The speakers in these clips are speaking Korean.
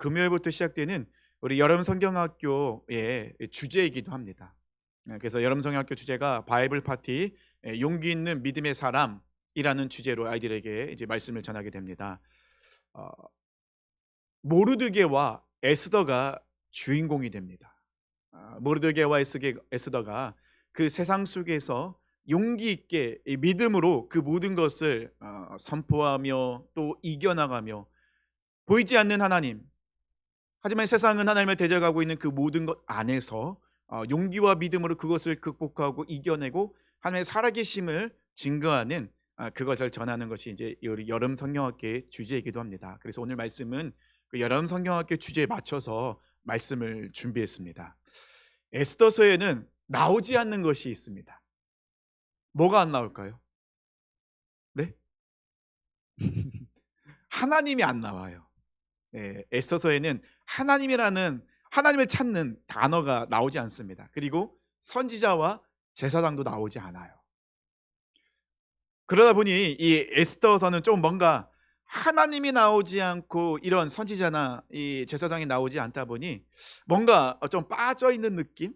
금요일부터 시작되는 우리 여름 성경학교의 주제이기도 합니다. 그래서 여름 성경학교 주제가 바이블 파티, 용기 있는 믿음의 사람이라는 주제로 아이들에게 이제 말씀을 전하게 됩니다. 어, 모르드게와 에스더가 주인공이 됩니다. 모르드게와 에스더가 그 세상 속에서 용기 있게 이 믿음으로 그 모든 것을 선포하며 또 이겨나가며 보이지 않는 하나님, 하지만 세상은 하나님을 대적하고 있는 그 모든 것 안에서 용기와 믿음으로 그것을 극복하고 이겨내고 하나님의 살아계심을 증거하는 그것을 전하는 것이 이제 우리 여름 성경학교의 주제이기도 합니다. 그래서 오늘 말씀은 그 여름 성경학교 주제에 맞춰서 말씀을 준비했습니다. 에스더서에는 나오지 않는 것이 있습니다. 뭐가 안 나올까요? 네? 하나님이 안 나와요. 에스더서에는 하나님을 찾는 단어가 나오지 않습니다. 그리고 선지자와 제사장도 나오지 않아요. 그러다 보니 이 에스더서는 좀 뭔가 하나님이 나오지 않고 이런 선지자나 이 제사장이 나오지 않다 보니 뭔가 좀 빠져 있는 느낌?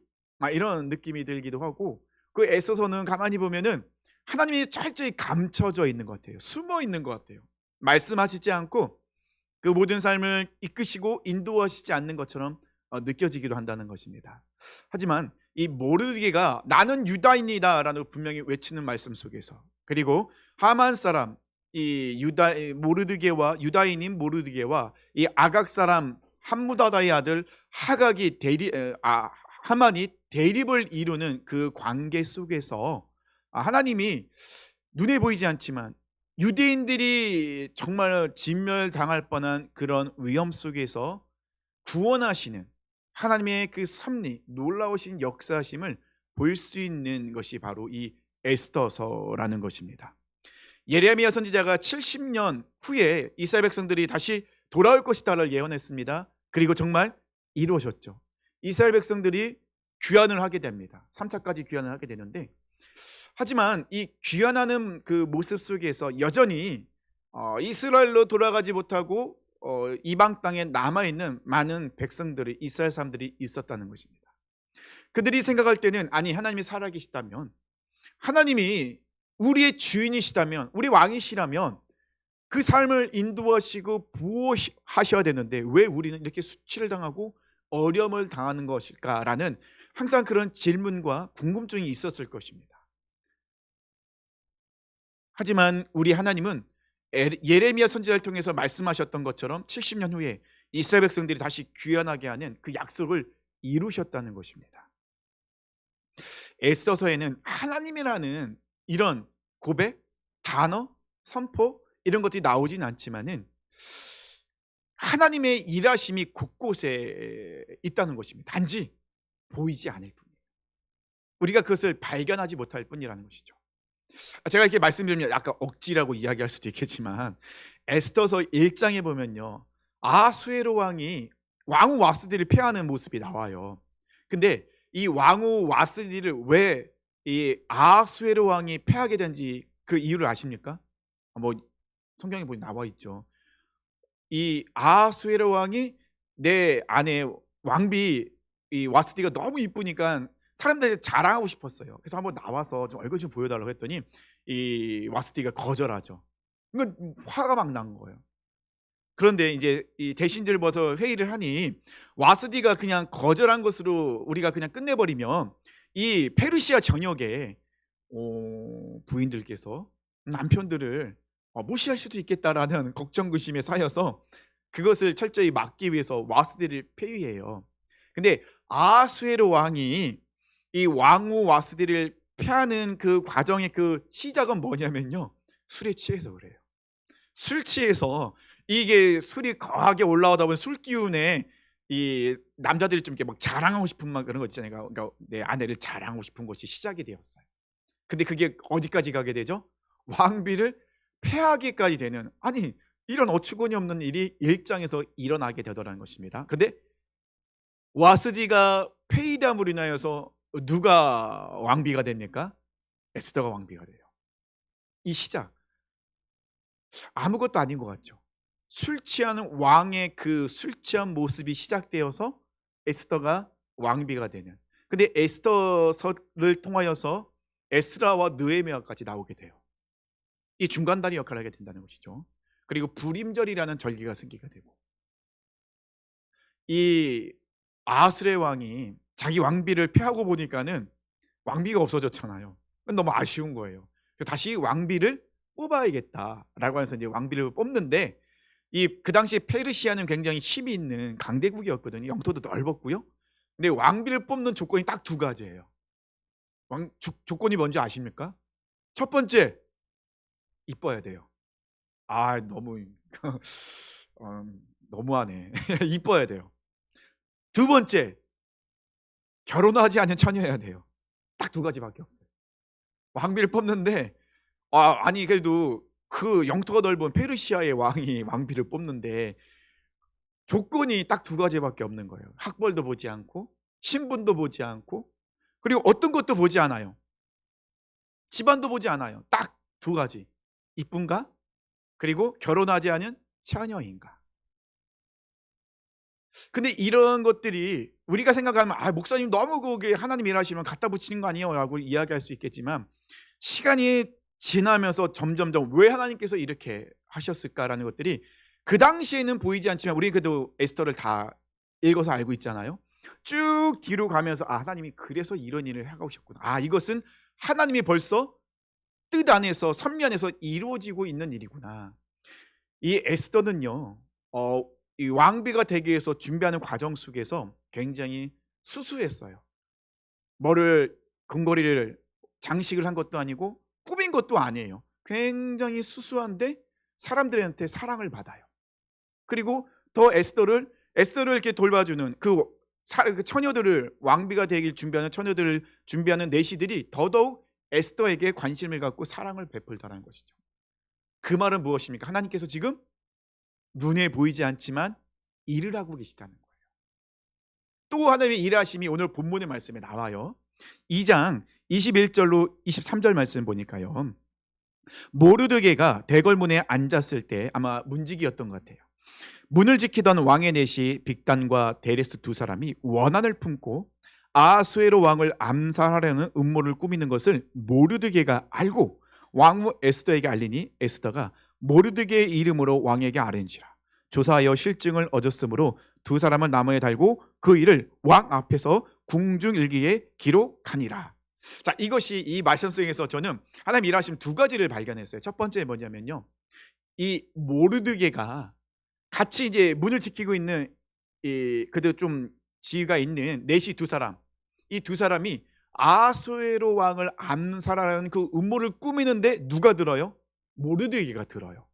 이런 느낌이 들기도 하고, 그 에스더서는 가만히 보면은 하나님이 철저히 감춰져 있는 것 같아요. 숨어 있는 것 같아요. 말씀하시지 않고 그 모든 삶을 이끄시고 인도하시지 않는 것처럼 느껴지기도 한다는 것입니다. 하지만 이 모르드게가 나는 유다인이다라고 분명히 외치는 말씀 속에서, 그리고 하만 사람 모르드게와 유다인인 모르드게와 이 아각 사람 함무다다의 아들 하만이 대립을 이루는 그 관계 속에서 하나님이 눈에 보이지 않지만 유대인들이 정말 진멸당할 뻔한 그런 위험 속에서 구원하시는 하나님의 그 섭리, 놀라우신 역사하심을 볼 수 있는 것이 바로 이 에스더서라는 것입니다. 예레미야 선지자가 70년 후에 이스라엘 백성들이 다시 돌아올 것이다를 예언했습니다. 그리고 정말 이루어졌죠. 이스라엘 백성들이 귀환을 하게 됩니다. 3차까지 귀환을 하게 되는데, 하지만 이 귀환하는 그 모습 속에서 여전히 이스라엘로 돌아가지 못하고 이방 땅에 남아있는 많은 백성들이, 이스라엘 사람들이 있었다는 것입니다. 그들이 생각할 때는, 아니 하나님이 살아계시다면, 하나님이 우리의 주인이시다면, 우리 왕이시라면 그 삶을 인도하시고 보호하셔야 되는데 왜 우리는 이렇게 수치를 당하고 어려움을 당하는 것일까라는 항상 그런 질문과 궁금증이 있었을 것입니다. 하지만 우리 하나님은 예레미야 선지자를 통해서 말씀하셨던 것처럼 70년 후에 이스라엘 백성들이 다시 귀환하게 하는 그 약속을 이루셨다는 것입니다. 에스더서에는 하나님이라는 이런 고백, 단어, 선포 이런 것들이 나오진 않지만은 하나님의 일하심이 곳곳에 있다는 것입니다. 단지 보이지 않을 뿐이에요. 우리가 그것을 발견하지 못할 뿐이라는 것이죠. 제가 이렇게 말씀드리면 약간 억지라고 이야기할 수도 있겠지만, 에스더서 1장에 보면요, 아수에로 왕이 왕후 와스디를 패하는 모습이 나와요. 근데 이 왕후 와스디를 왜 이 아수에로 왕이 패하게 된지 그 이유를 아십니까? 뭐 성경에 보니 나와 있죠. 이 아수에로 왕이 내 아내 왕비 이 와스디가 너무 이쁘니까 사람들이 자랑하고 싶었어요. 그래서 한번 나와서 좀 얼굴 좀 보여달라고 했더니 이 와스디가 거절하죠. 그러니까 화가 막 난 거예요. 그런데 이제 이 대신들 모아서 회의를 하니 와스디가 그냥 거절한 것으로 우리가 그냥 끝내버리면 이 페르시아 전역에 부인들께서 남편들을 무시할 수도 있겠다라는 걱정 의심에 쌓여서 그것을 철저히 막기 위해서 와스디를 폐위해요. 근데 아수에로 왕이 이 왕후 와스디를 패하는 그 과정의 그 시작은 뭐냐면요, 술에 취해서 그래요. 술 취해서 이게 술이 거하게 올라오다 보면 술 기운에 이 남자들이 좀 이렇게 막 자랑하고 싶은 막 그런 거 있잖아요. 그러니까 내 아내를 자랑하고 싶은 것이 시작이 되었어요. 근데 그게 어디까지 가게 되죠? 왕비를 패하기까지 되는, 아니 이런 어처구니 없는 일이 1장에서 일어나게 되더라는 것입니다. 근데 와스디가 폐위됨으로 인하여서 누가 왕비가 됩니까? 에스더가 왕비가 돼요. 이 시작, 아무것도 아닌 것 같죠. 술 취하는 왕의 그 술 취한 모습이 시작되어서 에스더가 왕비가 되는. 근데 에스더서를 통하여서 에스라와 느헤미야까지 나오게 돼요. 이 중간다리 역할을 하게 된다는 것이죠. 그리고 불임절이라는 절기가 생기게 되고, 이 아하스의 왕이 자기 왕비를 패하고 보니까는 왕비가 없어졌잖아요. 너무 아쉬운 거예요. 그래서 다시 왕비를 뽑아야겠다라고 해서 이제 왕비를 뽑는데, 이 그 당시 페르시아는 굉장히 힘이 있는 강대국이었거든요. 영토도 넓었고요. 근데 왕비를 뽑는 조건이 딱 두 가지예요. 조건이 뭔지 아십니까? 첫 번째, 이뻐야 돼요. 아, 너무 어, 너무하네. 이뻐야 돼요. 두 번째, 결혼하지 않은 처녀여야 돼요. 딱 두 가지밖에 없어요. 왕비를 뽑는데, 아니 그래도 그 영토가 넓은 페르시아의 왕이 왕비를 뽑는데 조건이 딱 두 가지밖에 없는 거예요. 학벌도 보지 않고, 신분도 보지 않고, 그리고 어떤 것도 보지 않아요. 집안도 보지 않아요. 딱 두 가지. 이쁜가? 그리고 결혼하지 않은 처녀인가? 근데 이런 것들이 우리가 생각하면, 목사님 너무 그게 하나님 일하시면 갖다 붙이는 거 아니에요? 라고 이야기할 수 있겠지만, 시간이 지나면서 점점점 왜 하나님께서 이렇게 하셨을까라는 것들이 그 당시에는 보이지 않지만, 우리 그래도 에스더를 다 읽어서 알고 있잖아요. 쭉 뒤로 가면서 하나님이 그래서 이런 일을 하고 오셨구나. 이것은 하나님이 벌써 뜻 안에서 선면에서 이루어지고 있는 일이구나. 이 에스더는요, 이 왕비가 되기 위해서 준비하는 과정 속에서 굉장히 수수했어요. 뭐를 금고리를 장식을 한 것도 아니고 꾸민 것도 아니에요. 굉장히 수수한데 사람들한테 사랑을 받아요. 그리고 더 에스더를 이렇게 돌봐주는 그 처녀들을, 왕비가 되길 준비하는 처녀들을 준비하는 내시들이 더더욱 에스더에게 관심을 갖고 사랑을 베풀더라는 것이죠. 그 말은 무엇입니까? 하나님께서 지금 눈에 보이지 않지만 일을 하고 계시다는 거예요. 또 하나님의 일하심이 오늘 본문의 말씀에 나와요. 2장 21절로 23절 말씀 보니까요, 모르드게가 대궐문에 앉았을 때, 아마 문지기였던 것 같아요. 문을 지키던 왕의 넷이 빅단과 데레스 두 사람이 원한을 품고 아하수에로 왕을 암살하려는 음모를 꾸미는 것을 모르드게가 알고 왕후 에스더에게 알리니, 에스더가 모르드게의 이름으로 왕에게 아뢰니라. 조사하여 실증을 얻었으므로 두 사람을 나무에 달고 그 일을 왕 앞에서 궁중일기에 기록하니라. 자, 이것이 이 말씀 속에서 저는 하나님 일하심 두 가지를 발견했어요. 첫 번째 뭐냐면요, 이 모르드게가 같이 이제 문을 지키고 있는, 그래도 좀 지위가 있는 넷이 두 사람, 이 두 사람이 아하수에로 왕을 암살하라는 그 음모를 꾸미는데 누가 들어요? 모르드게가 들어요.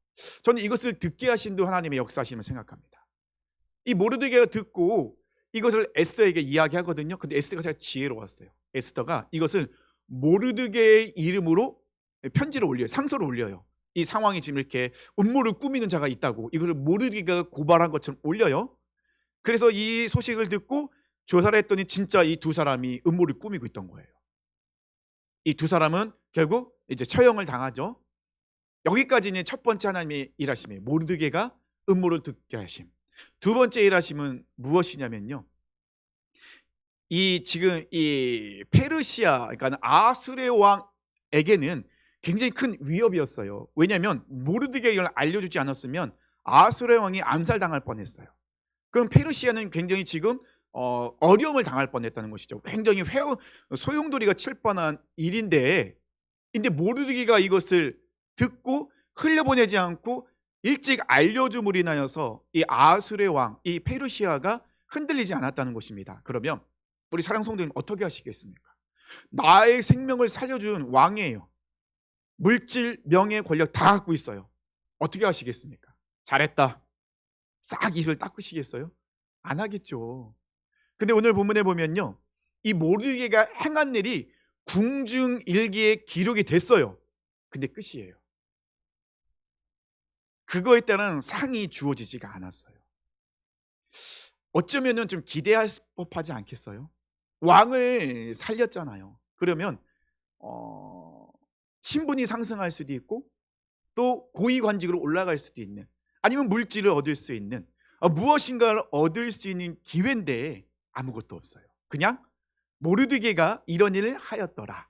저는 이것을 듣게 하신 도 하나님의 역사심을 생각합니다. 이 모르드게가 듣고 이것을 에스더에게 이야기하거든요. 근데 에스더가 잘 지혜로웠어요. 에스더가 이것을 모르드게의 이름으로 편지를 올려요. 상소를 올려요. 이 상황이 지금 이렇게 음모를 꾸미는 자가 있다고, 이걸 모르드게가 고발한 것처럼 올려요. 그래서 이 소식을 듣고 조사를 했더니 진짜 이 두 사람이 음모를 꾸미고 있던 거예요. 이 두 사람은 결국 이제 처형을 당하죠. 여기까지는 첫 번째 하나님의 일하심이에요. 모르드게가 음모를 듣게 하심. 두 번째 일하심은 무엇이냐면요, 이 지금 이 페르시아, 그러니까 아수르 왕에게는 굉장히 큰 위협이었어요. 왜냐하면 모르드게가 이걸 알려주지 않았으면 아수르 왕이 암살당할 뻔했어요. 그럼 페르시아는 굉장히 지금 어려움을 당할 뻔했다는 것이죠. 굉장히 소용돌이가 칠 뻔한 일인데, 근데 모르드게가 이것을 듣고 흘려보내지 않고 일찍 알려줌으로 인하여서 이 아수르 왕, 이 페르시아가 흔들리지 않았다는 것입니다. 그러면 우리 사랑 성도님 어떻게 하시겠습니까? 나의 생명을 살려준 왕이에요. 물질, 명예, 권력 다 갖고 있어요. 어떻게 하시겠습니까? 잘했다, 싹 입을 닦으시겠어요? 안 하겠죠. 근데 오늘 본문에 보면요, 이 모르드게가 행한 일이 궁중일기에 기록이 됐어요. 근데 끝이에요. 그거에 따른 상이 주어지지가 않았어요. 어쩌면은 좀 기대할 법하지 않겠어요? 왕을 살렸잖아요. 그러면 신분이 상승할 수도 있고 또 고위관직으로 올라갈 수도 있는, 아니면 물질을 얻을 수 있는 무엇인가를 얻을 수 있는 기회인데 아무것도 없어요. 그냥 모르드게가 이런 일을 하였더라.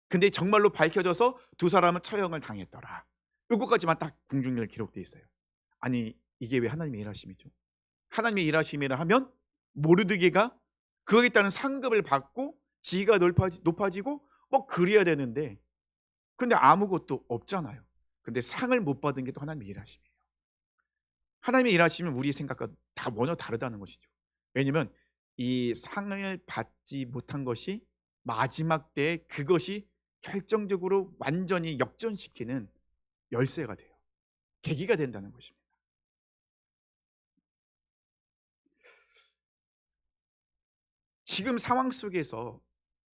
근데 정말로 밝혀져서 두 사람은 처형을 당했더라. 이것까지만 딱 궁중에 기록되어 있어요. 아니 이게 왜 하나님의 일하심이죠? 하나님의 일하심이라 하면 모르드게가 그거에 따른 상급을 받고 지위가 높아지고 뭐 그래야 되는데 근데 아무것도 없잖아요. 근데 상을 못 받은 게 또 하나님의 일하심이에요. 하나님의 일하심은 우리 생각과 다 전혀 다르다는 것이죠. 왜냐면 이 상을 받지 못한 것이 마지막 때에 그것이 결정적으로 완전히 역전시키는 열쇠가 돼요. 계기가 된다는 것입니다. 지금 상황 속에서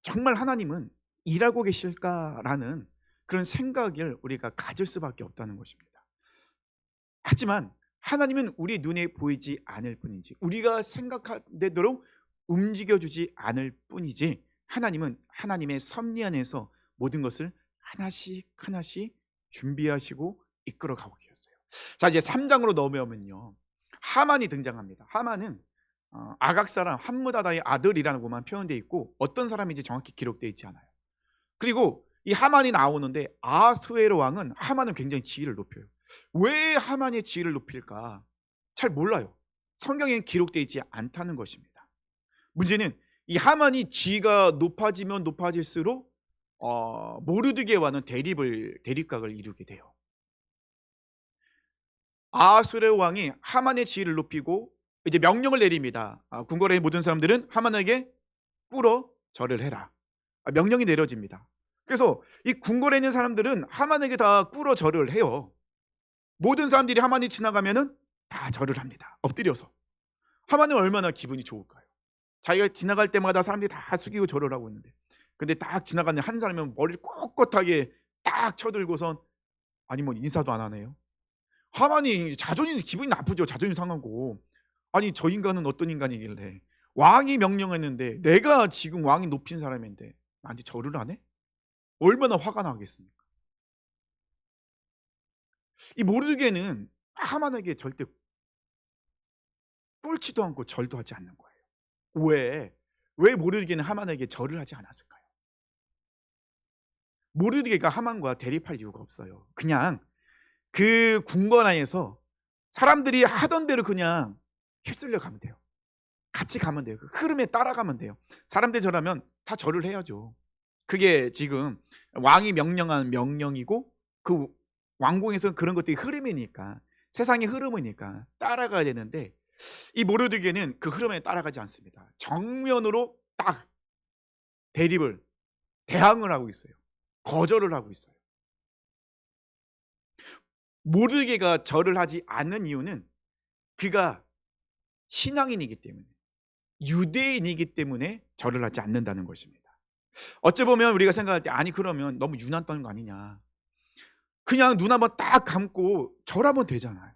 정말 하나님은 일하고 계실까라는 그런 생각을 우리가 가질 수밖에 없다는 것입니다. 하지만 하나님은 우리 눈에 보이지 않을 뿐이지 우리가 생각한 대로 움직여주지 않을 뿐이지 하나님은 하나님의 섭리 안에서 모든 것을 하나씩 하나씩 준비하시고 이끌어가고 계셨어요. 자 이제 3장으로 넘어오면요 하만이 등장합니다. 하만은 아각 사람 함무다다의 아들이라는 것만 표현되어 있고 어떤 사람인지 정확히 기록되어 있지 않아요. 그리고 이 하만이 나오는데 아수에로 왕은 하만은 굉장히 지위를 높여요. 왜 하만의 지위를 높일까? 잘 몰라요. 성경에는 기록되어 있지 않다는 것입니다. 문제는 이 하만이 지위가 높아지면 높아질수록 모르드게와는 대립각을 이루게 돼요. 아수에로 왕이 하만의 지위를 높이고 이제 명령을 내립니다. 궁궐의 모든 사람들은 하만에게 꿇어 절을 해라. 명령이 내려집니다. 그래서 이 궁궐에 있는 사람들은 하만에게 다 꿇어 절을 해요. 모든 사람들이 하만이 지나가면은 다 절을 합니다. 엎드려서. 하만은 얼마나 기분이 좋을까요? 자기가 지나갈 때마다 사람들이 다 숙이고 절을 하고 있는데 근데 딱 지나가는 한 사람이면 머리를 꼿꼿하게 딱 쳐들고선 아니 뭐 인사도 안 하네요. 하만이 자존심 기분이 나쁘죠. 자존심 상하고 아니 저 인간은 어떤 인간이길래 왕이 명령했는데 내가 지금 왕이 높인 사람인데 나한테 절을 안 해? 얼마나 화가 나겠습니까? 이 모르드게는 하만에게 절대 꿇지도 않고 절도 하지 않는 거예요. 왜? 왜 모르드게는 하만에게 절을 하지 않았을까요? 모르드게가 하만과 대립할 이유가 없어요. 그냥 그 궁궐 안에서 사람들이 하던 대로 그냥 휩쓸려 가면 돼요. 같이 가면 돼요. 그 흐름에 따라가면 돼요. 사람들이 절하면 다 절을 해야죠. 그게 지금 왕이 명령한 명령이고 그 왕궁에서 그런 것들이 흐름이니까 세상의 흐름이니까 따라가야 되는데 이 모르드게는 그 흐름에 따라가지 않습니다. 정면으로 딱 대립을 대항을 하고 있어요. 거절을 하고 있어요. 모르드게가 절을 하지 않는 이유는 그가 신앙인이기 때문에 유대인이기 때문에 절을 하지 않는다는 것입니다. 어찌 보면 우리가 생각할 때 아니 그러면 너무 유난 떠는 거 아니냐. 그냥 눈 한번 딱 감고 절하면 되잖아요.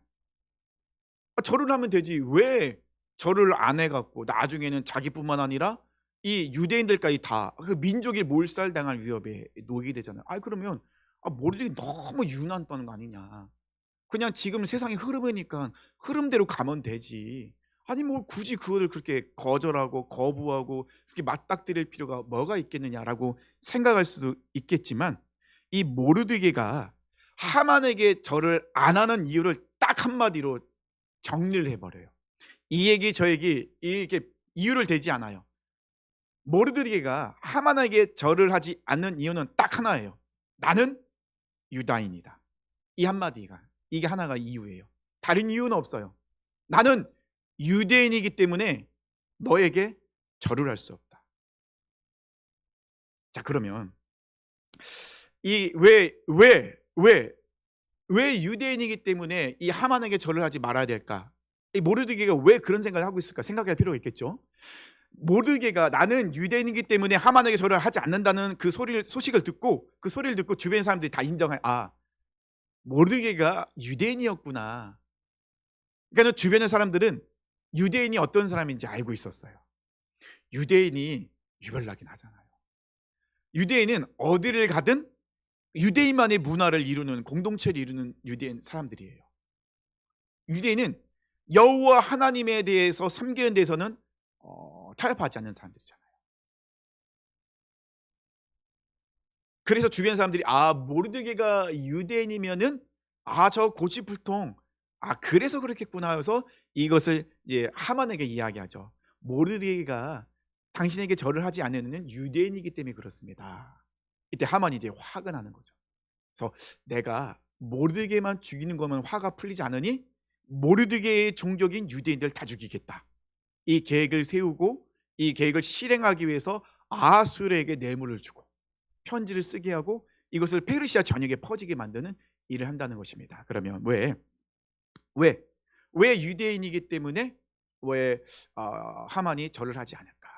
절을 하면 되지 왜 절을 안 해갖고 나중에는 자기뿐만 아니라 이 유대인들까지 다 그 민족이 몰살당할 위협에 놓이게 되잖아요. 그러면 모르게 너무 유난 떠는 거 아니냐. 그냥 지금 세상의 흐름이니까 흐름대로 가면 되지. 아니 뭐 굳이 그거를 그렇게 거절하고 거부하고 그렇게 맞닥뜨릴 필요가 뭐가 있겠느냐라고 생각할 수도 있겠지만 이 모르드게가 하만에게 절을 안 하는 이유를 딱 한마디로 정리를 해버려요. 이 얘기 저 얘기 이게 이유를 대지 않아요. 모르드게가 하만에게 절을 하지 않는 이유는 딱 하나예요. 나는 유다인이다. 이 한마디가 이게 하나가 이유예요. 다른 이유는 없어요. 나는 유대인이기 때문에 너에게 절을 할 수 없다. 자 그러면 이 왜 유대인이기 때문에 이 하만에게 절을 하지 말아야 될까? 이 모르드게가 왜 그런 생각을 하고 있을까? 생각할 필요가 있겠죠. 모르드게가 나는 유대인이기 때문에 하만에게 절을 하지 않는다는 그 소식을 듣고 그 소리를 듣고 주변 사람들이 다 인정해. 모르드게가 유대인이었구나. 그러니까 주변의 사람들은 유대인이 어떤 사람인지 알고 있었어요. 유대인이 유별나긴 하잖아요. 유대인은 어디를 가든 유대인만의 문화를 이루는 공동체를 이루는 유대인 사람들이에요. 유대인은 여호와 하나님에 대해서 섬기는 데서는 타협하지 않는 사람들이잖아요. 그래서 주변 사람들이 모르드게가 유대인이면은 저 고집불통 그래서 그렇겠구나 해서 이것을 이제 하만에게 이야기하죠. 모르드게가 당신에게 절을 하지 않는 이는 유대인이기 때문에 그렇습니다. 이때 하만이 이제 화가 나는 거죠. 그래서 내가 모르드게만 죽이는 거면 화가 풀리지 않으니 모르드게의 종족인 유대인들 다 죽이겠다. 이 계획을 세우고 이 계획을 실행하기 위해서 아수르에게 뇌물을 주고 편지를 쓰게 하고 이것을 페르시아 전역에 퍼지게 만드는 일을 한다는 것입니다. 그러면 왜, 왜 유대인이기 때문에 왜 하만이 절을 하지 않을까?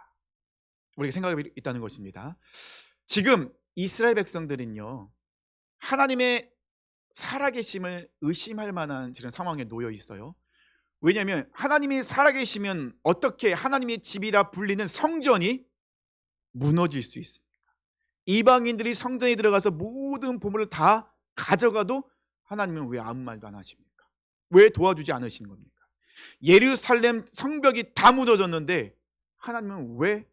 우리가 생각이 있다는 것입니다. 지금 이스라엘 백성들은요, 하나님의 살아계심을 의심할 만한 지금 상황에 놓여 있어요. 왜냐하면 하나님이 살아계시면 어떻게 하나님의 집이라 불리는 성전이 무너질 수 있습니까? 이방인들이 성전에 들어가서 모든 보물을 다 가져가도 하나님은 왜 아무 말도 안 하십니까? 왜 도와주지 않으시는 겁니까? 예루살렘 성벽이 다 무너졌는데 하나님은 왜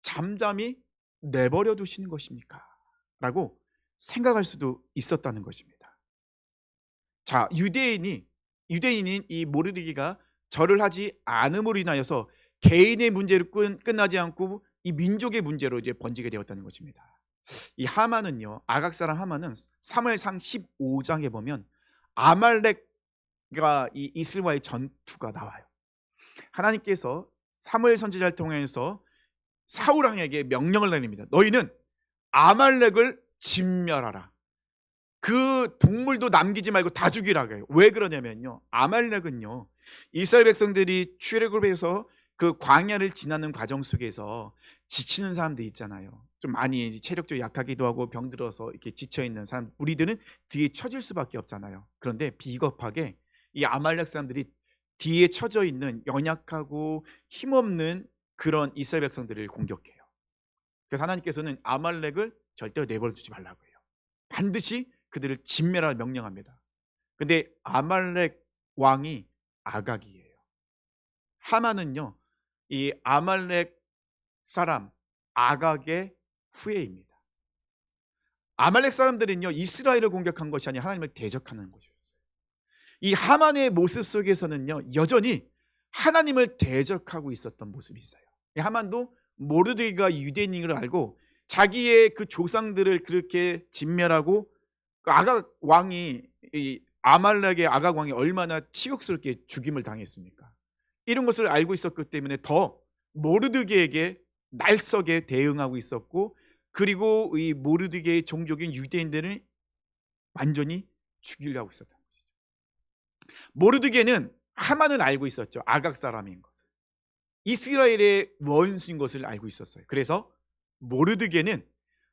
잠잠히 내버려 두시는 것입니까? 라고 생각할 수도 있었다는 것입니다. 자, 유대인인 이 모르드게가 절을 하지 않음으로 인하여서 개인의 문제로 끝나지 않고 이 민족의 문제로 이제 번지게 되었다는 것입니다. 이 하만은요, 아각 사람 하만은 사무엘상 15장에 보면 아말렉과 이 이스라엘과의 전투가 나와요. 하나님께서 사무엘 선지자를 통해서 사울 왕에게 명령을 내립니다. 너희는 아말렉을 진멸하라. 그 동물도 남기지 말고 다 죽이라고 해요. 왜 그러냐면요, 아말렉은요, 이스라엘 백성들이 출애굽해서 그 광야를 지나는 과정 속에서 지치는 사람들 있잖아요. 좀 많이 체력적으로 약하기도 하고 병들어서 이렇게 지쳐있는 사람, 우리들은 뒤에 처질 수밖에 없잖아요. 그런데 비겁하게 이 아말렉 사람들이 뒤에 처져 있는 연약하고 힘없는 그런 이스라엘 백성들을 공격해요. 그래서 하나님께서는 아말렉을 절대로 내버려 두지 말라고 해요. 반드시 그들을 진멸하라 명령합니다. 근데 아말렉 왕이 아각이에요. 하만은요, 이 아말렉 사람 아각의 후예입니다. 아말렉 사람들은요, 이스라엘을 공격한 것이 아니라 하나님을 대적하는 것이었어요. 이 하만의 모습 속에서는요, 여전히 하나님을 대적하고 있었던 모습이 있어요. 이 하만도 모르드게가 유대인인 걸 알고 자기의 그 조상들을 그렇게 진멸하고 그 아각 왕이, 이 아말렉의 아각 왕이 얼마나 치욕스럽게 죽임을 당했습니까? 이런 것을 알고 있었기 때문에 더 모르드게에게 날석에 대응하고 있었고, 그리고 이 모르드게의 종족인 유대인들을 완전히 죽이려고 있었던 것이죠. 모르드게는 하만은 알고 있었죠. 아각 사람인 것을, 이스라엘의 원수인 것을 알고 있었어요. 그래서 모르드게는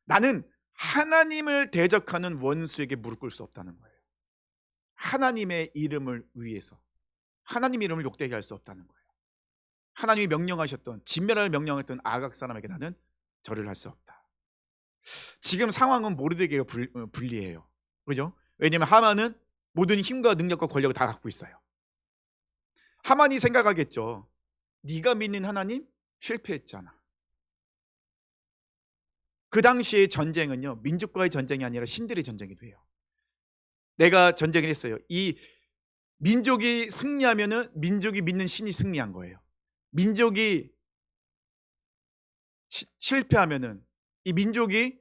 나는 하나님을 대적하는 원수에게 무릎 꿇을 수 없다는 거예요. 하나님의 이름을 위해서 하나님 이름을 욕되게 할 수 없다는 거예요. 하나님이 명령하셨던, 진멸을 명령했던 아각 사람에게 나는 절을 할 수 없다. 지금 상황은 모르드게가 불리해요. 그죠? 왜냐하면 하만은 모든 힘과 능력과 권력을 다 갖고 있어요. 하만이 생각하겠죠. 네가 믿는 하나님 실패했잖아. 그 당시의 전쟁은요, 민족과의 전쟁이 아니라 신들의 전쟁이 돼요. 내가 전쟁을 했어요. 이 민족이 승리하면은 민족이 믿는 신이 승리한 거예요. 민족이 실패하면은, 이 민족이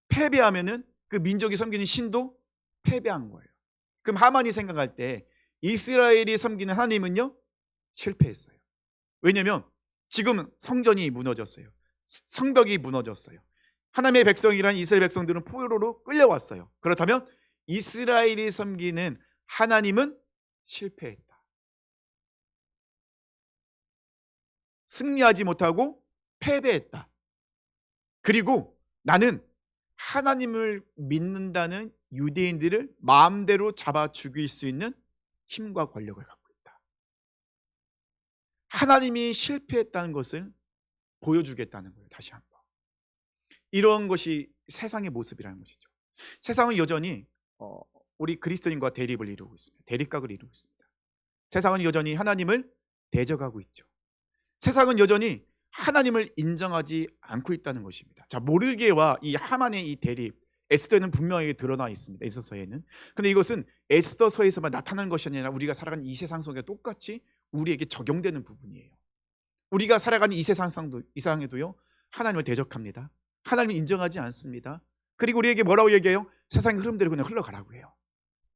패배하면은 그 민족이 섬기는 신도 패배한 거예요. 그럼 하만이 생각할 때 이스라엘이 섬기는 하나님은요, 실패했어요. 왜냐하면 지금 성전이 무너졌어요. 성벽이 무너졌어요. 하나님의 백성이란 이스라엘 백성들은 포로로 끌려왔어요. 그렇다면 이스라엘이 섬기는 하나님은 실패했다. 승리하지 못하고 패배했다. 그리고 나는 하나님을 믿는다는 유대인들을 마음대로 잡아 죽일 수 있는 힘과 권력을 갖고 있다. 하나님이 실패했다는 것을 보여주겠다는 거예요. 다시 한번. 이런 것이 세상의 모습이라는 것이죠. 세상은 여전히 우리 그리스도인과 대립을 이루고 있습니다. 대립각을 이루고 있습니다. 세상은 여전히 하나님을 대적하고 있죠. 세상은 여전히 하나님을 인정하지 않고 있다는 것입니다. 자, 모르게와 이 하만의 이 대립, 에스더는 분명하게 드러나 있습니다. 에스더서에는. 근데 이것은 에스더서에서만 나타나는 것이 아니라 우리가 살아가는 이 세상 속에 똑같이 우리에게 적용되는 부분이에요. 우리가 살아가는 이 세상에도요, 하나님을 대적합니다. 하나님을 인정하지 않습니다. 그리고 우리에게 뭐라고 얘기해요? 세상의 흐름대로 그냥 흘러가라고 해요.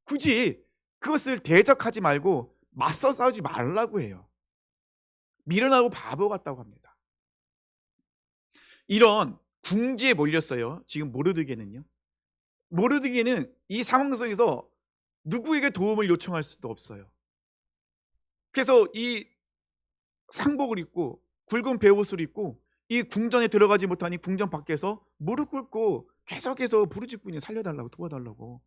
굳이 그것을 대적하지 말고 맞서 싸우지 말라고 해요. 미련하고 바보 같다고 합니다. 이런 궁지에 몰렸어요. 지금 모르드게는요. 모르드게는 이 상황 속에서 누구에게 도움을 요청할 수도 없어요. 그래서 이 상복을 입고 굵은 베옷을 입고 이 궁전에 들어가지 못하니 궁전 밖에서 무릎 꿇고 계속해서 부르짖고 살려달라고, 도와달라고.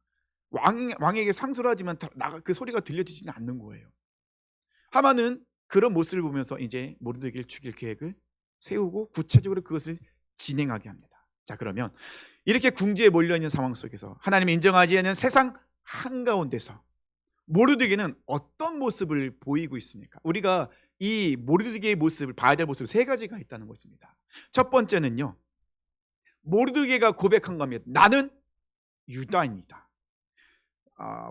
왕에게 상소를 하지만 그 소리가 들려지지는 않는 거예요. 하만은 그런 모습을 보면서 이제 모르드게를 죽일 계획을 세우고 구체적으로 그것을 진행하게 합니다. 자, 그러면 이렇게 궁지에 몰려있는 상황 속에서 하나님이 인정하지 않는 세상 한가운데서 모르드게는 어떤 모습을 보이고 있습니까? 우리가 이 모르드게의 모습을 봐야 될 모습 세 가지가 있다는 것입니다. 첫 번째는요, 모르드게가 고백한 겁니다. 나는 유다입니다.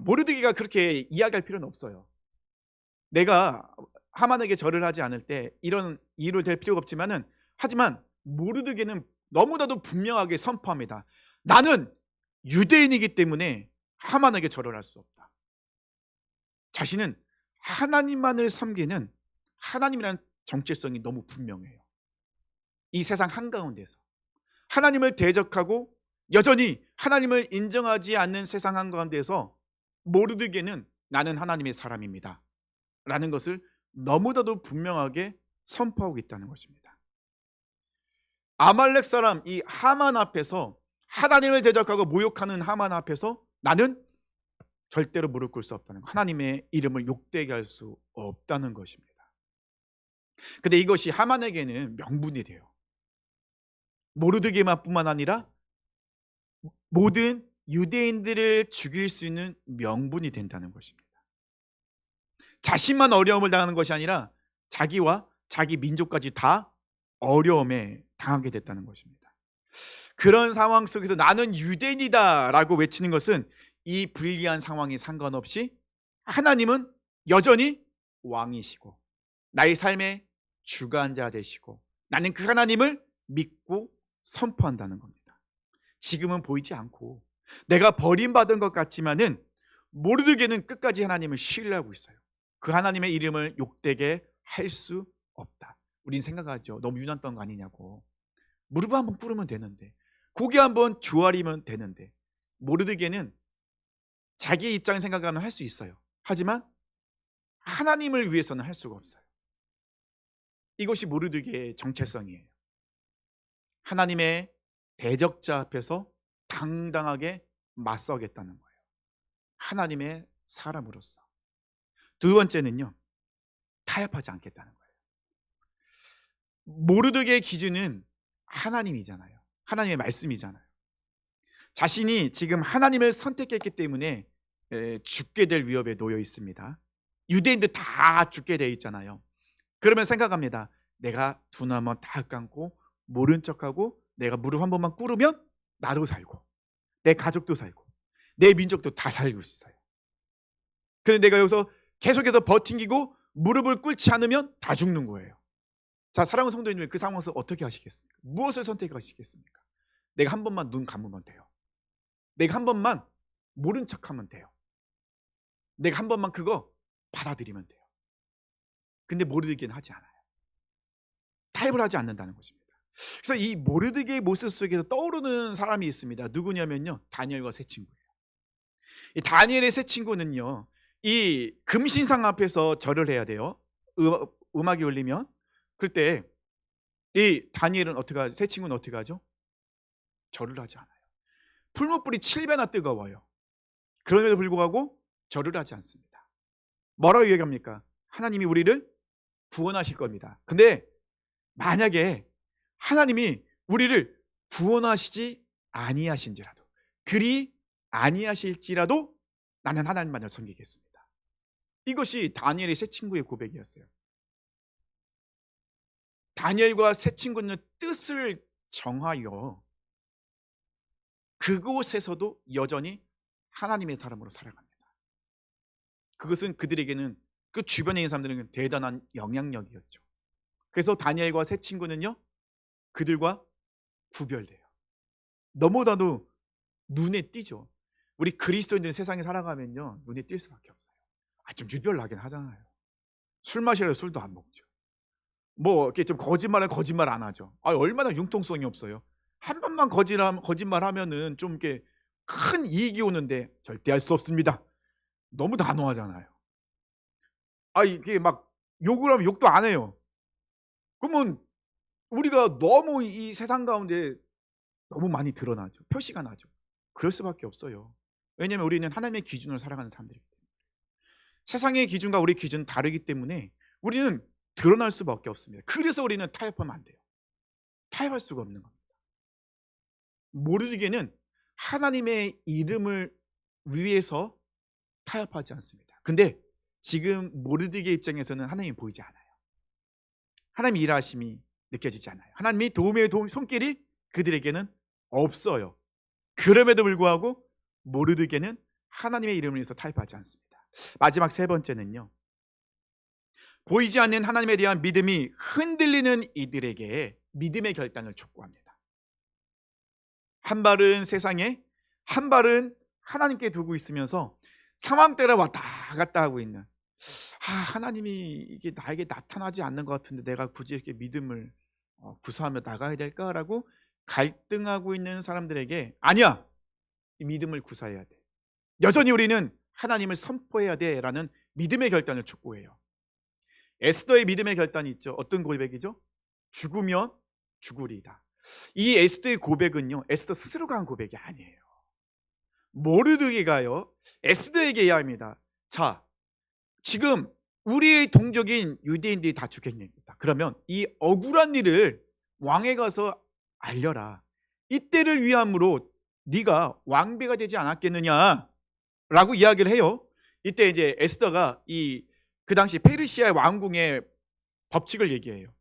모르드게가 그렇게 이야기할 필요는 없어요. 내가 하만에게 절을 하지 않을 때 이런 이유를 댈 필요가 없지만은, 하지만 모르드게는 너무나도 분명하게 선포합니다. 나는 유대인이기 때문에 하만에게 절을 할 수 없다. 자신은 하나님만을 섬기는 하나님이라는 정체성이 너무 분명해요. 이 세상 한가운데서 하나님을 대적하고 여전히 하나님을 인정하지 않는 세상 한가운데서 모르드게는 나는 하나님의 사람입니다 라는 것을 너무나도 분명하게 선포하고 있다는 것입니다. 아말렉 사람 이 하만 앞에서, 하나님을 대적하고 모욕하는 하만 앞에서 나는 절대로 무릎 꿇을 수 없다는 것, 하나님의 이름을 욕되게 할 수 없다는 것입니다. 근데 이것이 하만에게는 명분이 돼요. 모르드게만 뿐만 아니라 모든 유대인들을 죽일 수 있는 명분이 된다는 것입니다. 자신만 어려움을 당하는 것이 아니라 자기와 자기 민족까지 다 어려움에 당하게 됐다는 것입니다. 그런 상황 속에서 나는 유대인이다 라고 외치는 것은 이 불리한 상황에 상관없이 하나님은 여전히 왕이시고 나의 삶의 주관자 되시고 나는 그 하나님을 믿고 선포한다는 겁니다. 지금은 보이지 않고 내가 버림받은 것 같지만은 모르드게는 끝까지 하나님을 신뢰하고 있어요. 그 하나님의 이름을 욕되게 할 수 없다. 우린 생각하죠. 너무 유난던 거 아니냐고. 무릎 한번 꿇으면 되는데, 고개 한번 조아리면 되는데, 모르드게는 자기의 입장을 생각하면 할 수 있어요. 하지만 하나님을 위해서는 할 수가 없어요. 이것이 모르드게의 정체성이에요. 하나님의 대적자 앞에서 당당하게 맞서겠다는 거예요. 하나님의 사람으로서. 두 번째는요, 타협하지 않겠다는 거예요. 모르드게의 기준은 하나님이잖아요. 하나님의 말씀이잖아요. 자신이 지금 하나님을 선택했기 때문에 죽게 될 위협에 놓여 있습니다. 유대인들 다 죽게 돼 있잖아요. 그러면 생각합니다. 내가 두 눈 한번 다 감고 모른 척하고 내가 무릎 한 번만 꿇으면 나도 살고 내 가족도 살고 내 민족도 다 살고 있어요. 그런데 내가 여기서 계속해서 버팅기고 무릎을 꿇지 않으면 다 죽는 거예요. 자, 사랑하는 성도님들, 그 상황에서 어떻게 하시겠습니까? 무엇을 선택하시겠습니까? 내가 한 번만 눈 감으면 돼요. 내가 한 번만 모른 척하면 돼요. 내가 한 번만 그거 받아들이면 돼요. 근데 모르드게는 하지 않아요. 타협을 하지 않는다는 것입니다. 그래서 이 모르드게의 모습 속에서 떠오르는 사람이 있습니다. 누구냐면요, 다니엘과 세 친구예요. 이 다니엘의 세 친구는요, 이 금신상 앞에서 절을 해야 돼요. 음악이 울리면. 그때 이 다니엘은 어떻게 하죠? 세 친구는 어떻게 하죠? 절을 하지 않아요. 풀무불이 7배나 뜨거워요. 그럼에도 불구하고 절을 하지 않습니다. 뭐라고 얘기합니까? 하나님이 우리를 구원하실 겁니다. 근데 만약에 하나님이 우리를 구원하시지 아니하신지라도, 그리 아니하실지라도 나는 하나님만을 섬기겠습니다. 이것이 다니엘의 새 친구의 고백이었어요. 다니엘과 새 친구는 뜻을 정하여 그곳에서도 여전히 하나님의 사람으로 살아갑니다. 그것은 그들에게는, 그 주변에 있는 사람들에게는 대단한 영향력이었죠. 그래서 다니엘과 새 친구는요, 그들과 구별돼요. 너무나도 눈에 띄죠. 우리 그리스도인들은 세상에 살아가면요, 눈에 띌 수밖에 없어요. 좀 유별나긴 하잖아요. 술 마시러 술도 안 먹죠. 뭐 이렇게 좀 거짓말 안 하죠. 얼마나 융통성이 없어요. 한 번만 거짓말하면은 좀 이렇게 큰 이익이 오는데 절대 할 수 없습니다. 너무 단호하잖아요. 이게 막 욕을 하면 욕도 안 해요. 그러면 우리가 너무 이 세상 가운데 너무 많이 드러나죠. 표시가 나죠. 그럴 수밖에 없어요. 왜냐하면 우리는 하나님의 기준으로 살아가는 사람들이기 때문에. 세상의 기준과 우리 기준은 다르기 때문에 우리는 드러날 수밖에 없습니다. 그래서 우리는 타협하면 안 돼요. 타협할 수가 없는 겁니다. 모르드게는 하나님의 이름을 위해서 타협하지 않습니다. 근데 지금 모르드게 입장에서는 하나님이 보이지 않아요. 하나님의 일하심이 느껴지지 않아요. 하나님의 도움의 손길이 그들에게는 없어요. 그럼에도 불구하고 모르드게는 하나님의 이름을 위해서 타협하지 않습니다. 마지막 세 번째는요, 보이지 않는 하나님에 대한 믿음이 흔들리는 이들에게 믿음의 결단을 촉구합니다. 한 발은 세상에, 한 발은 하나님께 두고 있으면서 상황 따라 왔다 갔다 하고 있는, 하나님이 이게 나에게 나타나지 않는 것 같은데 내가 굳이 이렇게 믿음을 구사하며 나가야 될까라고 갈등하고 있는 사람들에게, 아니야, 이 믿음을 구사해야 돼, 여전히 우리는 하나님을 선포해야 돼라는 믿음의 결단을 촉구해요. 에스더의 믿음의 결단이 있죠. 어떤 고백이죠? 죽으면 죽으리이다. 이 에스더의 고백은요, 에스더 스스로가 한 고백이 아니에요. 모르드게가요, 에스더에게 이야기합니다. 자, 지금 우리의 동족인 유대인들이 다 죽겠습니다. 그러면 이 억울한 일을 왕에 가서 알려라. 이때를 위함으로 네가 왕비가 되지 않았겠느냐라고 이야기를 해요. 이때 이제 에스더가 그 당시 페르시아 왕궁의 법칙을 얘기해요.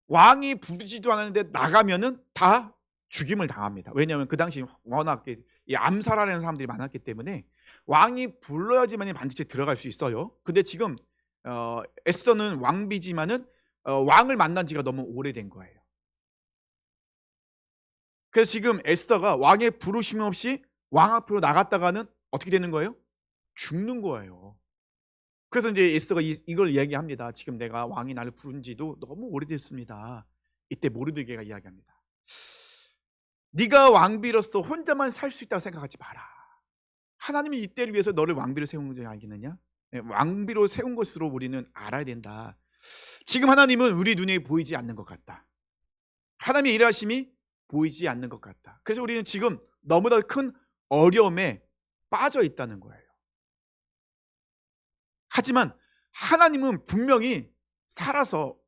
왕이 부르지도 않았는데 나가면은 다 죽임을 당합니다. 왜냐하면 그 당시 워낙 이 암살하려는 사람들이 많았기 때문에 왕이 불러야지만이 반드시 들어갈 수 있어요. 근데 지금 에스더는 왕비지만은 왕을 만난 지가 너무 오래된 거예요. 그래서 지금 에스더가 왕의 부르심 없이 왕 앞으로 나갔다가는 어떻게 되는 거예요? 죽는 거예요. 그래서 이제 에스더가 이걸 이야기합니다. 지금 내가 왕이 나를 부른 지도 너무 오래됐습니다. 이때 모르드게가 이야기합니다. 네가 왕비로서 혼자만 살 수 있다고 생각하지 마라. 하나님이 이때를 위해서 너를 왕비로 세운 줄 알겠느냐? 왕비로 세운 것으로 우리는 알아야 된다. 지금 하나님은 우리 눈에 보이지 않는 것 같다. 하나님의 일하심이 보이지 않는 것 같다. 그래서 우리는 지금 너무나 큰 어려움에 빠져 있다는 거예요. 하지만 하나님은 분명히 살아서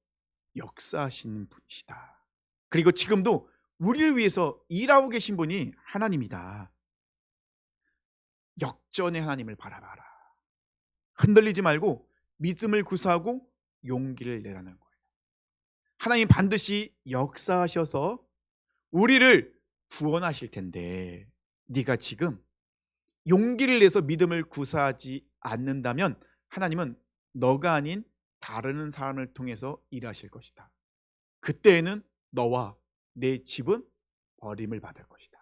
역사하시는 분이시다. 그리고 지금도 우리를 위해서 일하고 계신 분이 하나님이다. 역전의 하나님을 바라봐라. 흔들리지 말고 믿음을 구사하고 용기를 내라는 거예요. 하나님 반드시 역사하셔서 우리를 구원하실 텐데 네가 지금 용기를 내서 믿음을 구사하지 않는다면 하나님은 너가 아닌 다른 사람을 통해서 일하실 것이다. 그때에는 너와 내 집은 버림을 받을 것이다.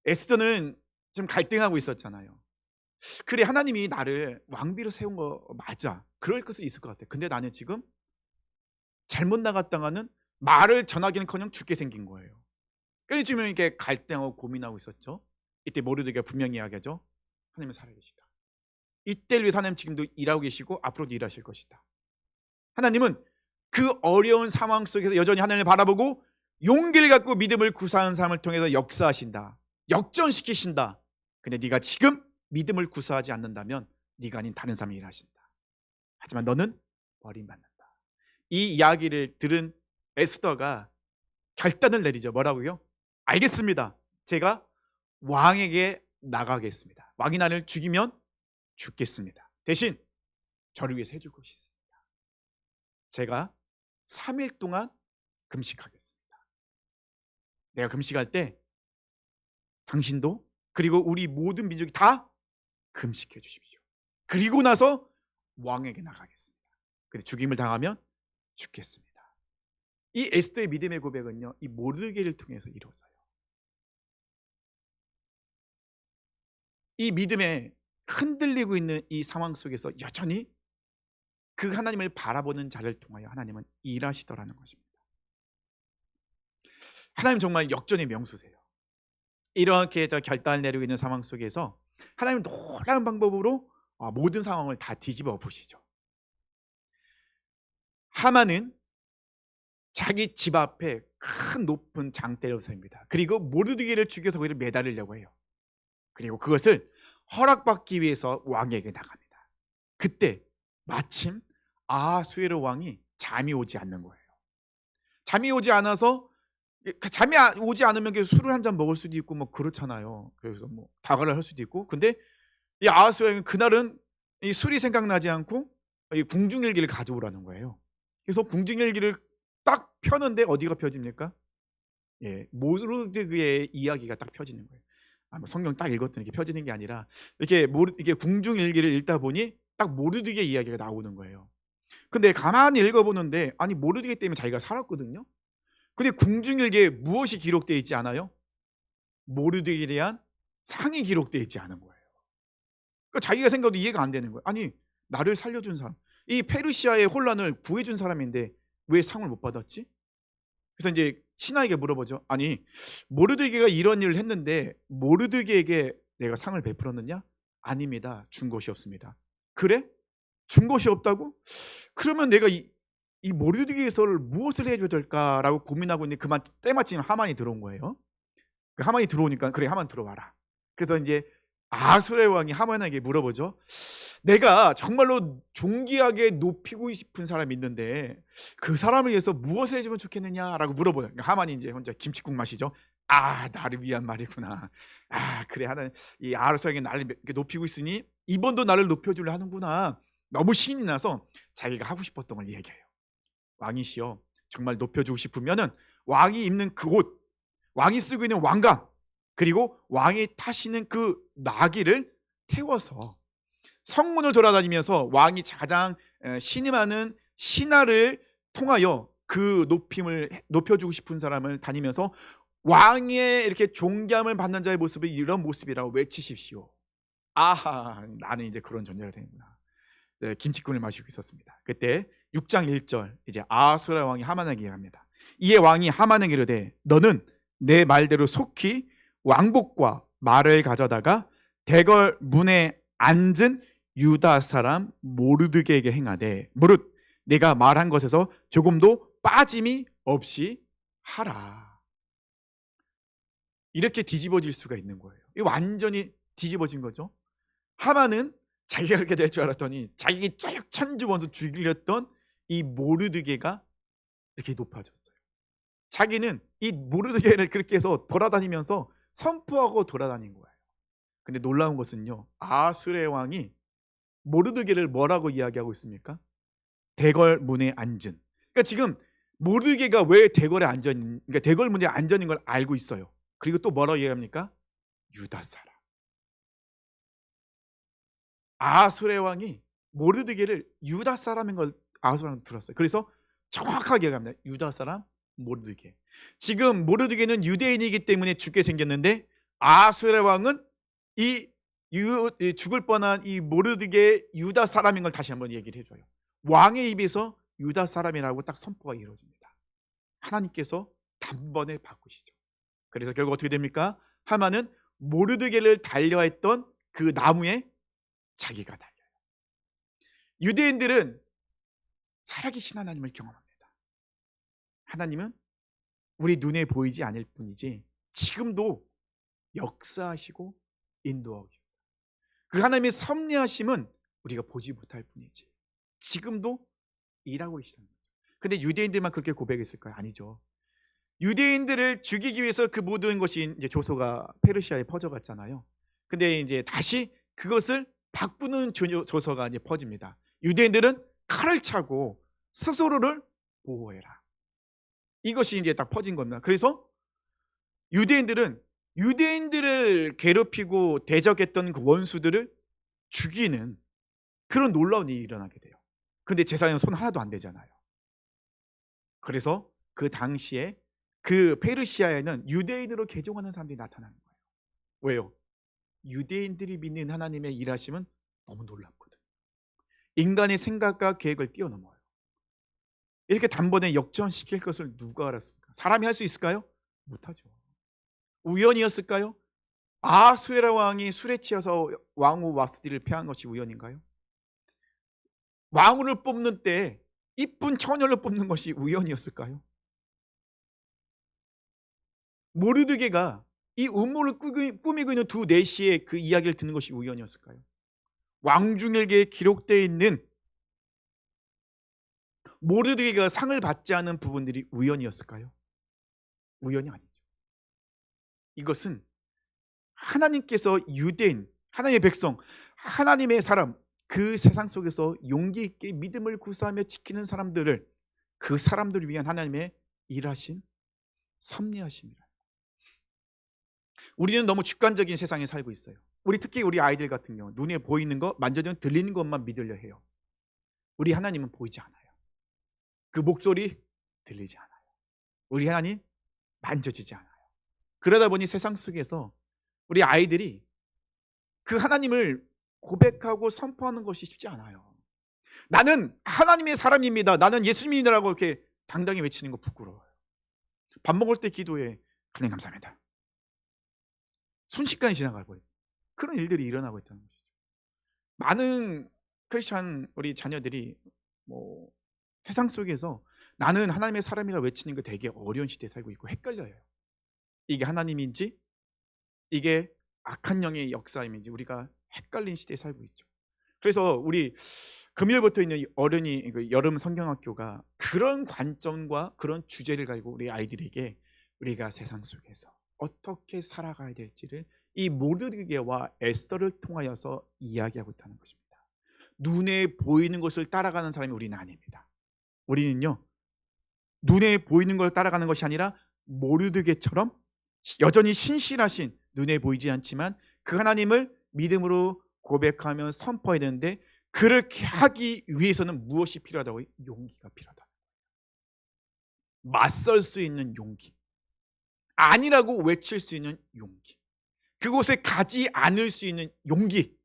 에스더는 좀 갈등하고 있었잖아요. 그래, 하나님이 나를 왕비로 세운 거 맞아. 그럴 것은 있을 것 같아. 근데 나는 지금 잘못 나갔다가는 말을 전하기는커녕 죽게 생긴 거예요. 그래서 지금 이렇게 갈등하고 고민하고 있었죠. 이때 모르드게가 분명히 이야기하죠. 하나님은 살아계시다. 이때를 위해서 하나님 지금도 일하고 계시고 앞으로도 일하실 것이다. 하나님은 그 어려운 상황 속에서 여전히 하나님을 바라보고 용기를 갖고 믿음을 구사하는 사람을 통해서 역사하신다. 역전시키신다. 근데 네가 지금 믿음을 구사하지 않는다면 네가 아닌 다른 사람이 일하신다. 하지만 너는 버림받는다. 이 이야기를 들은 에스더가 결단을 내리죠. 뭐라고요? 알겠습니다. 제가 왕에게 나가겠습니다. 왕이 나를 죽이면 죽겠습니다. 대신 저를 위해서 해줄 것이 있습니다. 제가 3일 동안 금식하겠습니다. 내가 금식할 때 당신도 그리고 우리 모든 민족이 다 금식해 주십시오. 그리고 나서 왕에게 나가겠습니다. 근데 죽임을 당하면 죽겠습니다. 이 에스더의 믿음의 고백은요, 이 모르드게를 통해서 이루어져요. 이 믿음에 흔들리고 있는 이 상황 속에서 여전히 그 하나님을 바라보는 자를 통하여 하나님은 일하시더라는 것입니다. 하나님 정말 역전의 명수세요. 이렇게 결단을 내리고 있는 상황 속에서 하나님은 놀라운 방법으로 모든 상황을 다 뒤집어 보시죠. 하만은 자기 집 앞에 큰 높은 장대를 세웁니다. 그리고 모르드게를 죽여서 거기를 매달으려고 해요. 그리고 그것을 허락받기 위해서 왕에게 나갑니다. 그때 마침 아하수에로 왕이 잠이 오지 않는 거예요. 잠이 오지 않아서, 잠이 오지 않으면 술을 한 잔 먹을 수도 있고 뭐 그렇잖아요. 그래서 뭐 다가를 할 수도 있고. 근데 이 아하수에는 그날은 이 술이 생각나지 않고 이 궁중일기를 가져오라는 거예요. 그래서 궁중일기를 딱 펴는데 어디가 펴집니까? 예, 모르드게의 이야기가 딱 펴지는 거예요. 성경 딱 읽었더니 이렇게 펴지는 게 아니라 이게 궁중일기를 읽다 보니 딱 모르드게 이야기가 나오는 거예요. 근데 가만히 읽어보는데 아니 모르드게 때문에 자기가 살았거든요. 근데 궁중일기에 무엇이 기록되어 있지 않아요? 모르드게에 대한 상이 기록되어 있지 않은 거예요. 그러니까 자기가 생각도 이해가 안 되는 거예요. 아니 나를 살려준 사람, 이 페르시아의 혼란을 구해준 사람인데 왜 상을 못 받았지? 그래서 이제 신하에게 물어보죠. 아니 모르드게가 이런 일을 했는데 모르드게에게 내가 상을 베풀었느냐? 아닙니다. 준 것이 없습니다. 그래? 준 것이 없다고? 그러면 내가 이 모르드게에서를 무엇을 해줘야 될까라고 고민하고 있는데 그만 때마침 하만이 들어온 거예요. 그 하만이 들어오니까 그래 하만 들어와라. 그래서 이제 아수르의 왕이 하만에게 물어보죠. 내가 정말로 존귀하게 높이고 싶은 사람이 있는데 그 사람을 위해서 무엇을 해주면 좋겠느냐라고 물어봐요. 그러니까 하만이 이제 혼자 김치국 마시죠. 아 나를 위한 말이구나. 아 그래 하나님 이 아수르에게 나를 이렇게 높이고 있으니 이번도 나를 높여주려 하는구나. 너무 신이 나서 자기가 하고 싶었던 걸 얘기해요. 왕이시여 정말 높여주고 싶으면은 왕이 입는 그 옷, 왕이 쓰고 있는 왕관, 그리고 왕이 타시는 그 나귀를 태워서 성문을 돌아다니면서 왕이 가장 신임하는 신하를 통하여 그 높여주고 싶은 사람을 다니면서 왕의 이렇게 존귀함을 받는 자의 모습이 이런 모습이라고 외치십시오. 아하 나는 이제 그런 존재가 되는구나. 네, 김치국을 마시고 있었습니다. 그때 6장 1절 이제 아하수라 왕이 하만에게 얘기합니다. 이에 왕이 하만에게 이르되 너는 내 말대로 속히 왕복과 말을 가져다가 대궐 문에 앉은 유다 사람 모르드게에게 행하되 무릇 내가 말한 것에서 조금도 빠짐이 없이 하라. 이렇게 뒤집어질 수가 있는 거예요. 이 완전히 뒤집어진 거죠. 하만은 자기가 그렇게 될 줄 알았더니 자기 천주원수 죽이렸던 이 모르드게가 이렇게 높아졌어요. 자기는 이 모르드게를 그렇게 해서 돌아다니면서 선포하고 돌아다닌 거예요. 근데 놀라운 것은요, 아수르의 왕이 모르드게를 뭐라고 이야기하고 있습니까? 대궐 문에 앉은. 그러니까 지금 모르드게가 왜 대궐에 앉은, 그러니까 대궐 문에 앉은 걸 알고 있어요. 그리고 또 뭐라고 얘기합니까? 유다 사람. 아수르의 왕이 모르드게를 유다 사람인 걸 아수르는 들었어요. 그래서 정확하게 얘기합니다. 유다 사람 모르드게. 지금 모르드게는 유대인이기 때문에 죽게 생겼는데 아수르의 왕은 이 죽을 뻔한 이 모르드게 유다 사람인 걸 다시 한번 얘기를 해줘요. 왕의 입에서 유다 사람이라고 딱 선포가 이루어집니다. 하나님께서 단번에 바꾸시죠. 그래서 결국 어떻게 됩니까? 하만은 모르드게를 달려했던 그 나무에 자기가 달려요. 유대인들은 살아계신 하나님을 경험합니다. 하나님은 우리 눈에 보이지 않을 뿐이지 지금도 역사하시고 인도하고 그 하나님의 섭리하심은 우리가 보지 못할 뿐이지 지금도 일하고 계시는 거죠. 근데 유대인들만 그렇게 고백했을까요? 아니죠. 유대인들을 죽이기 위해서 그 모든 것이 이제 조소가 페르시아에 퍼져갔잖아요. 근데 이제 다시 그것을 바꾸는 조서가 이제 퍼집니다. 유대인들은 칼을 차고 스스로를 보호해라. 이것이 이제 딱 퍼진 겁니다. 그래서 유대인들은 유대인들을 괴롭히고 대적했던 그 원수들을 죽이는 그런 놀라운 일이 일어나게 돼요. 근데 제사장은 손 하나도 안 대잖아요. 그래서 그 당시에 그 페르시아에는 유대인으로 개종하는 사람들이 나타나는 거예요. 왜요? 유대인들이 믿는 하나님의 일하심은 너무 놀랍거든. 인간의 생각과 계획을 뛰어넘어요. 이렇게 단번에 역전시킬 것을 누가 알았습니까? 사람이 할 수 있을까요? 못하죠. 우연이었을까요? 아수에라 왕이 술에 취해서 왕후 와스디를 패한 것이 우연인가요? 왕후를 뽑는 때 이쁜 처녀를 뽑는 것이 우연이었을까요? 모르드게가 이 음모를 꾸미고 있는 두 내시의 그 이야기를 듣는 것이 우연이었을까요? 왕중에게 기록되어 있는 모르드게가 상을 받지 않은 부분들이 우연이었을까요? 우연이 아니죠. 이것은 하나님께서 유대인, 하나님의 백성, 하나님의 사람, 그 세상 속에서 용기 있게 믿음을 구사하며 지키는 사람들을, 그 사람들을 위한 하나님의 일하신 섭리하심이라. 우리는 너무 주관적인 세상에 살고 있어요. 특히 우리 아이들 같은 경우 눈에 보이는 것, 만져지는 들리는 것만 믿으려 해요. 우리 하나님은 보이지 않아요. 그 목소리 들리지 않아요. 우리 하나님 만져지지 않아요. 그러다 보니 세상 속에서 우리 아이들이 그 하나님을 고백하고 선포하는 것이 쉽지 않아요. 나는 하나님의 사람입니다, 나는 예수님이라고 이렇게 당당히 외치는 거 부끄러워요. 밥 먹을 때 기도해, 하나님 감사합니다. 순식간에 지나가 버려요. 그런 일들이 일어나고 있다는 것이죠. 많은 크리스찬 우리 자녀들이 세상 속에서 나는 하나님의 사람이라 외치는 거 되게 어려운 시대에 살고 있고 헷갈려요. 이게 하나님인지 이게 악한 영의 역사임인지 우리가 헷갈린 시대에 살고 있죠. 그래서 우리 금요일부터 있는 어른이 여름 성경학교가 그런 관점과 그런 주제를 가지고 우리 아이들에게 우리가 세상 속에서 어떻게 살아가야 될지를 이 모르드게와 에스더를 통하여서 이야기하고 있다는 것입니다. 눈에 보이는 것을 따라가는 사람이 우리는 아닙니다. 우리는요, 눈에 보이는 걸 따라가는 것이 아니라 모르드게처럼 여전히 신실하신, 눈에 보이지 않지만 그 하나님을 믿음으로 고백하며 선포해야 되는데, 그렇게 하기 위해서는 무엇이 필요하다고요? 용기가 필요하다. 맞설 수 있는 용기, 아니라고 외칠 수 있는 용기, 그곳에 가지 않을 수 있는 용기,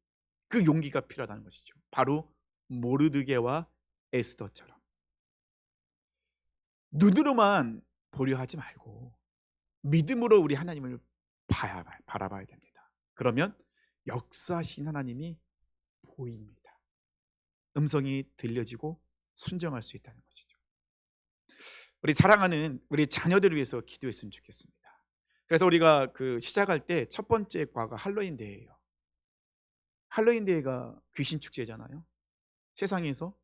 그 용기가 필요하다는 것이죠. 바로 모르드게와 에스더처럼 눈으로만 보려 하지 말고 믿음으로 우리 하나님을 바라봐야 됩니다. 그러면 역사하신 하나님이 보입니다. 음성이 들려지고 순종할 수 있다는 것이죠. 우리 사랑하는 우리 자녀들을 위해서 기도했으면 좋겠습니다. 그래서 우리가 시작할 때 첫 번째 과가 할로윈 데이예요. 할로윈 데이가 귀신 축제잖아요. 세상에서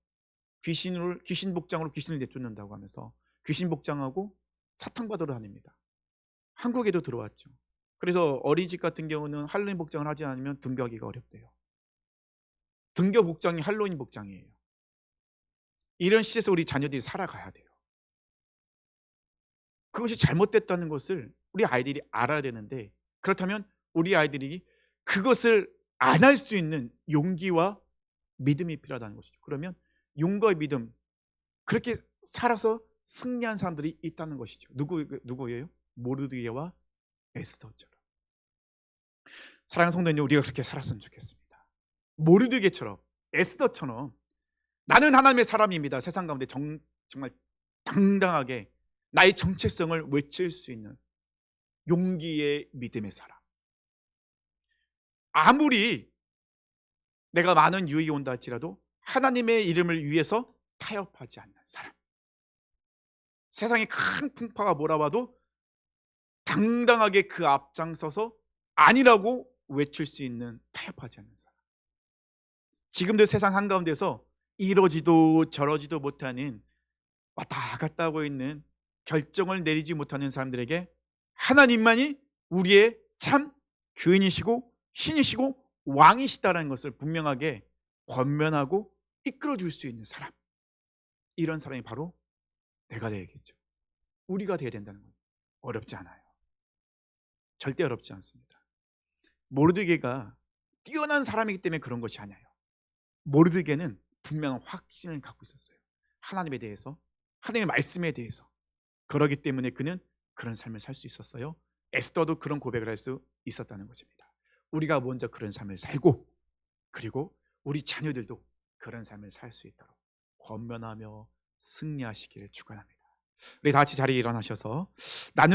귀신 복장으로 귀신을 내쫓는다고 하면서 귀신 복장하고 사탕 받으러 다닙니다. 한국에도 들어왔죠. 그래서 어린이집 같은 경우는 할로윈 복장을 하지 않으면 등교하기가 어렵대요. 등교 복장이 할로윈 복장이에요. 이런 시대에서 우리 자녀들이 살아가야 돼요. 그것이 잘못됐다는 것을 우리 아이들이 알아야 되는데, 그렇다면 우리 아이들이 그것을 안 할 수 있는 용기와 믿음이 필요하다는 것이죠. 그러면 용기와 믿음, 그렇게 살아서 승리한 사람들이 있다는 것이죠. 누구예요? 모르드게와 에스더처럼. 사랑하는 성도님, 우리가 그렇게 살았으면 좋겠습니다. 모르드게처럼, 에스더처럼 나는 하나님의 사람입니다, 세상 가운데 정말 당당하게 나의 정체성을 외칠 수 있는 용기의 믿음의 사람. 아무리 내가 많은 유익이 온다 할지라도 하나님의 이름을 위해서 타협하지 않는 사람. 세상에 큰 풍파가 몰아와도 당당하게 그 앞장서서 아니라고 외칠 수 있는, 타협하지 않는 사람. 지금도 세상 한가운데서 이러지도 저러지도 못하는, 왔다 갔다 하고 있는, 결정을 내리지 못하는 사람들에게 하나님만이 우리의 참 주인이시고 신이시고 왕이시다라는 것을 분명하게 권면하고 이끌어줄 수 있는 사람, 이런 사람이 바로 내가 되겠죠. 우리가 되어야 된다는 거예요. 어렵지 않아요. 절대 어렵지 않습니다. 모르드게가 뛰어난 사람이기 때문에 그런 것이 아니에요. 모르드게는 분명한 확신을 갖고 있었어요. 하나님에 대해서, 하나님의 말씀에 대해서. 그러기 때문에 그는 그런 삶을 살 수 있었어요. 에스더도 그런 고백을 할 수 있었다는 것입니다. 우리가 먼저 그런 삶을 살고, 그리고 우리 자녀들도 그런 삶을 살 수 있도록 권면하며 승리하시기를 축원합니다. 우리 다 같이 자리에 일어나셔서 나는